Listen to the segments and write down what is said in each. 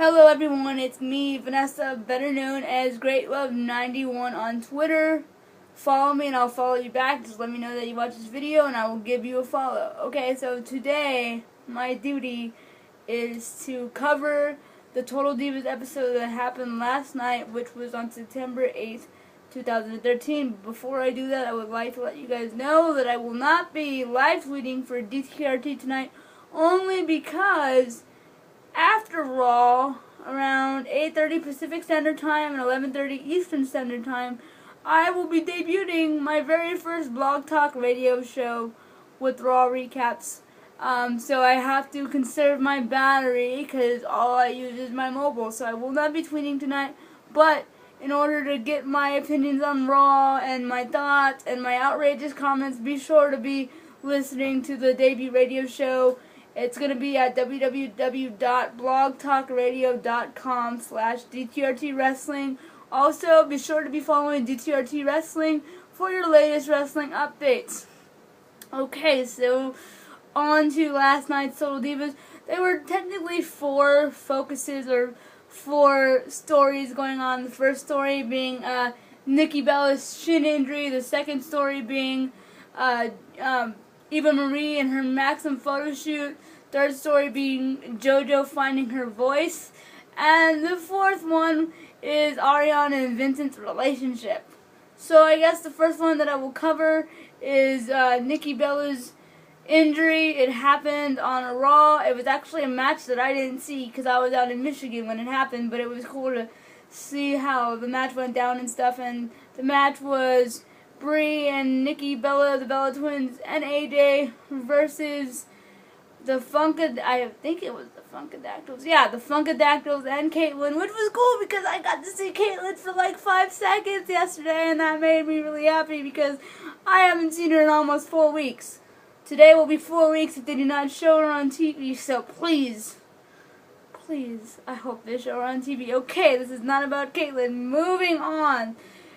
Hello everyone, it's me, Vanessa, better known as GreatLove91 on Twitter. Follow me and I'll follow you back. Just let me know that you watched this video and I will give you a follow. Okay, so today my duty is to cover the Total Divas episode that happened last night, which was on September 8th, 2013. Before I do that, I would like to let you guys know that I will not be live tweeting for DTRT tonight, only because after Raw, around 8:30 Pacific Standard Time and 11:30 Eastern Standard Time, I will be debuting my very first Blog Talk radio show with Raw recaps. So I have to conserve my battery because all I use is my mobile. So I will not be tweeting tonight, but in order to get my opinions on Raw and my thoughts and my outrageous comments, be sure to be listening to the debut radio show. It's going to be at www.blogtalkradio.com/DTRT Wrestling. Also, be sure to be following DTRT Wrestling for your latest wrestling updates. Okay, so on to last night's Total Divas. There were technically four focuses or four stories going on. The first story being Nikki Bella's shin injury. The second story being Eva Marie and her Maxim photo shoot. Third story being JoJo finding her voice. And the fourth one is Ariana and Vincent's relationship. So I guess the first one that I will cover is Nikki Bella's injury. It happened on a Raw. It was actually a match that I didn't see because I was out in Michigan when it happened, but it was cool to see how the match went down and stuff. And the match was Brie and Nikki Bella, the Bella Twins, and AJ versus the I think it was the Funkadactyls. Yeah, the Funkadactyls and Caitlyn, which was cool because I got to see Caitlyn for like 5 seconds yesterday, and that made me really happy because I haven't seen her in almost 4 weeks. Today will be 4 weeks if they do not show her on TV, so please, I hope they show her on TV. Okay, this is not about Caitlyn. Moving on.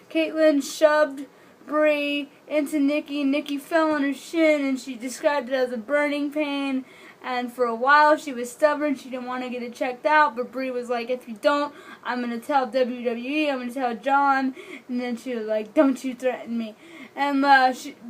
Caitlyn shoved Brie into Nikki. Nikki fell on her shin and she described it as a burning pain, and for a while she was stubborn. She didn't want to get it checked out, but Brie was like, if you don't, I'm going to tell WWE, I'm going to tell John. And then she was like, don't you threaten me. And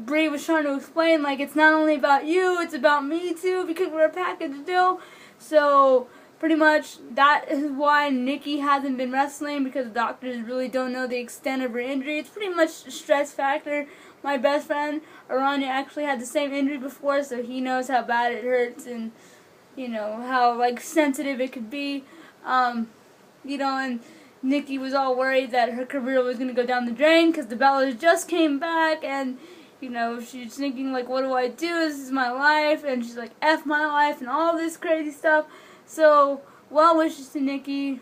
Brie was trying to explain, like, it's not only about you, it's about me too, because we're a package deal. So pretty much that is why Nikki hasn't been wrestling, because the doctors really don't know the extent of her injury. It's pretty much a stress factor. My best friend, Aranya, actually had the same injury before, so he knows how bad it hurts and, you know, how, like, sensitive it could be. And Nikki was all worried that her career was going to go down the drain because the Bellas just came back, and, you know, she's thinking, like, what do I do? This is my life. And she's like, F my life and all this crazy stuff. So, well wishes to Nikki.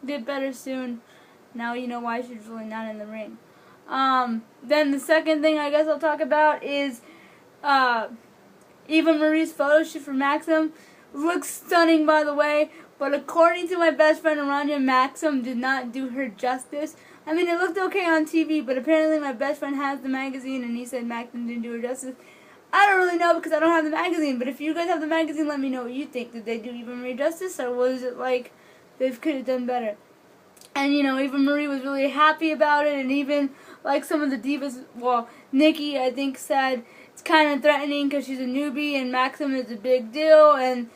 Get better soon. Now you know why she's really not in the ring. Then the second thing I guess I'll talk about is Eva Marie's photo shoot for Maxim. Looks stunning, by the way, but according to my best friend Aranya, Maxim did not do her justice. I mean, it looked okay on TV, but apparently my best friend has the magazine and he said Maxim didn't do her justice. I don't really know because I don't have the magazine, but if you guys have the magazine, let me know what you think. Did they do Eva Marie justice, or was it like they could have done better? And, you know, Eva Marie was really happy about it, and even, like, some of the divas, well, Nikki, I think, said it's kind of threatening because she's a newbie and Maxim is a big deal, and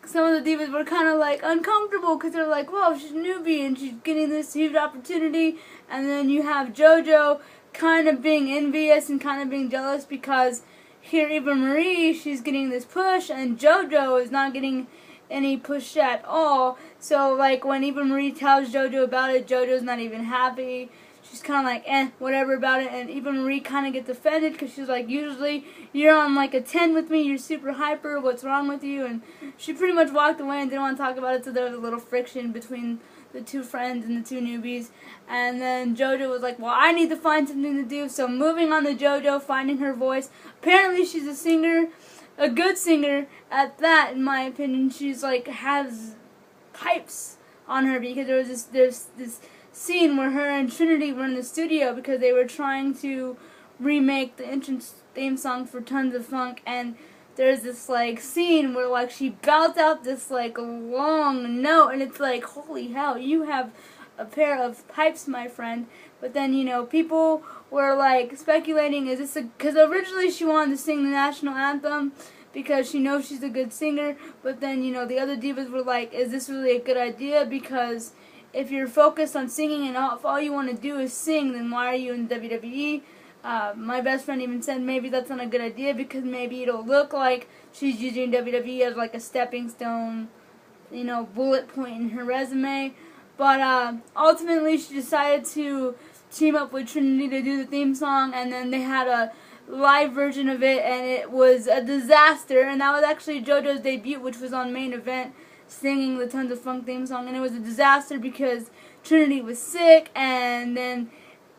some of the divas were kind of, like, uncomfortable because they're like, well, she's a newbie and she's getting this huge opportunity. And then you have JoJo kind of being envious and kind of being jealous because here Eva Marie, she's getting this push, and JoJo is not getting any push at all. So, like, when Eva Marie tells JoJo about it, JoJo's not even happy. She's kind of like, whatever about it. And Eva Marie kind of gets offended because she's like, usually you're on like a 10 with me, you're super hyper, what's wrong with you? And she pretty much walked away and didn't want to talk about it, so there was a little friction between the two friends and the two newbies. And then JoJo was like, well, I need to find something to do. So moving on to JoJo, finding her voice. Apparently she's a singer, a good singer at that, in my opinion. She's like, has pipes on her, because there's this scene where her and Trinity were in the studio because they were trying to remake the entrance theme song for Tons of Funk, and there's this like scene where like she belts out this like long note, and it's like, holy hell, you have a pair of pipes, my friend. But then, you know, people were like speculating, is this because originally she wanted to sing the national anthem because she knows she's a good singer, but then, you know, the other divas were like, is this really a good idea? Because if you're focused on singing and if all you want to do is sing, then why are you in WWE? My best friend even said maybe that's not a good idea because maybe it'll look like she's using WWE as like a stepping stone, you know, bullet point in her resume. But ultimately she decided to team up with Trinity to do the theme song, and then they had a live version of it, and it was a disaster. And that was actually JoJo's debut, which was on Main Event, singing the Tons of Funk theme song, and it was a disaster because Trinity was sick, and then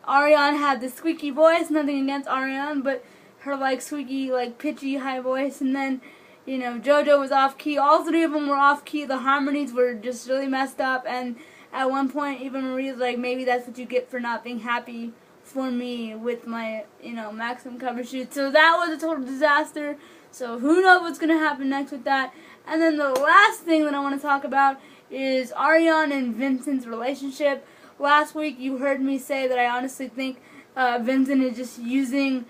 Ariane had the squeaky voice. Nothing against Ariane, but her like squeaky, like pitchy high voice, and then, you know, JoJo was off key. All three of them were off key. The harmonies were just really messed up, and at one point even Marie was like, maybe that's what you get for not being happy for me with my, you know, Maximum cover shoot. So that was a total disaster. So who knows what's going to happen next with that. And then the last thing that I want to talk about is Ariane and Vincent's relationship. Last week you heard me say that I honestly think Vincent is just using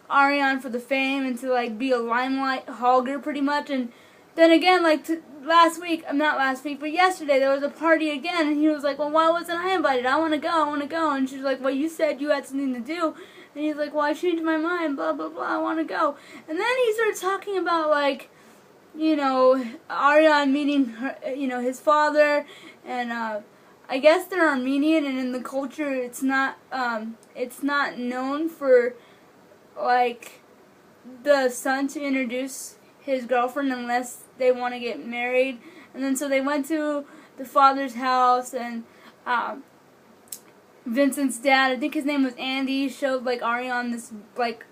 Ariane for the fame and to like be a limelight hogger pretty much. And then again, like not last week, but yesterday there was a party again, and he was like, well, why wasn't I invited? I want to go. And she's like, well, you said you had something to do. And he's like, well, I changed my mind, blah, blah, blah, I want to go. And then he started talking about, like, you know, Ariane meeting her, you know, his father, and I guess they're Armenian, and in the culture it's not known for, like, the son to introduce his girlfriend unless they want to get married. And then so they went to the father's house, and Vincent's dad, I think his name was Andy, showed like Ariane this like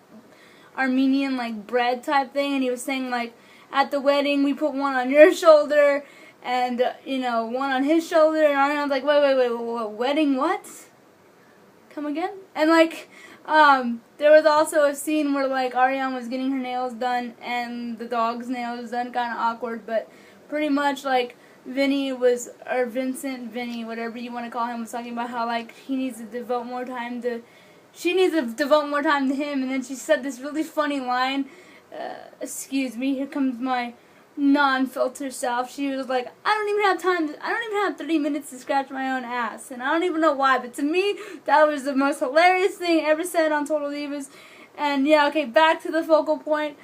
Armenian like bread type thing, and he was saying like, at the wedding we put one on your shoulder and you know, one on his shoulder, and Ariane's like, wait, wedding what? Come again? And like there was also a scene where like Ariane was getting her nails done and the dog's nails done, kind of awkward, but pretty much like Vincent, Vinny, whatever you want to call him, was talking about how like she needs to devote more time to him, and then she said this really funny line, excuse me, here comes my non-filter self. She was like, I don't even have 30 minutes to scratch my own ass, and I don't even know why, but to me that was the most hilarious thing ever said on Total Divas. And yeah, okay, back to the focal point.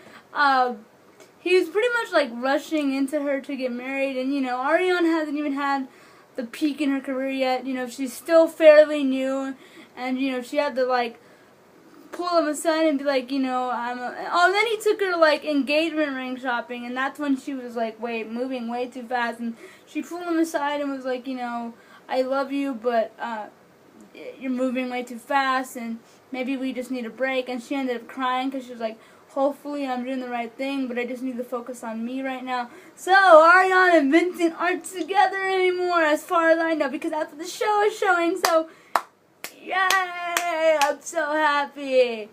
He was pretty much like rushing into her to get married, and you know, Ariane hasn't even had the peak in her career yet. You know, she's still fairly new, and you know, she had to like pull him aside and be like, you know, then he took her like engagement ring shopping, and that's when she was like, moving way too fast, and she pulled him aside and was like, you know, I love you, but you're moving way too fast, and maybe we just need a break. And she ended up crying because she was like, hopefully I'm doing the right thing, but I just need to focus on me right now. So Ariane and Vincent aren't together anymore as far as I know, because that's what the show is showing. So yay, I'm so happy.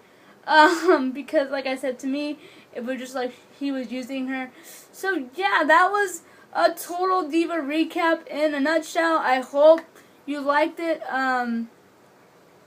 Because like I said, to me it was just like he was using her. So yeah, that was a Total Diva recap in a nutshell. I hope you liked it.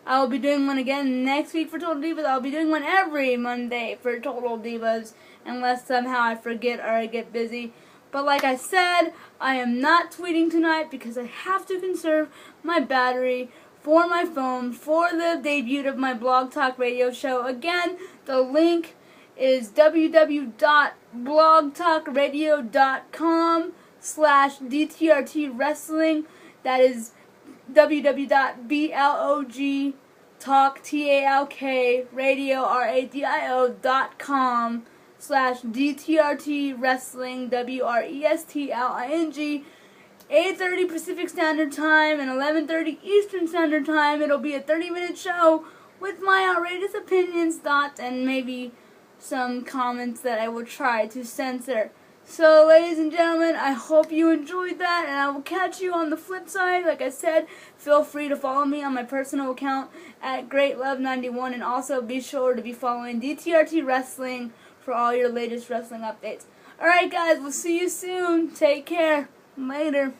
I will be doing one again next week for Total Divas. I'll be doing one every Monday for Total Divas, unless somehow I forget or I get busy. But like I said, I am not tweeting tonight because I have to conserve my battery for my phone for the debut of my Blog Talk Radio show. Again, the link is www.blogtalkradio.com/DTRT Wrestling. That is www.blogtalkradio.com/DTRT Wrestling, WRESTLING. 8:30 Pacific Standard Time and 11:30 Eastern Standard Time. It'll be a 30-minute show with my outrageous opinions, thoughts, and maybe some comments that I will try to censor. So, ladies and gentlemen, I hope you enjoyed that, and I will catch you on the flip side. Like I said, feel free to follow me on my personal account at GreatLove91, and also be sure to be following DTRT Wrestling for all your latest wrestling updates. Alright guys, we'll see you soon. Take care. Later.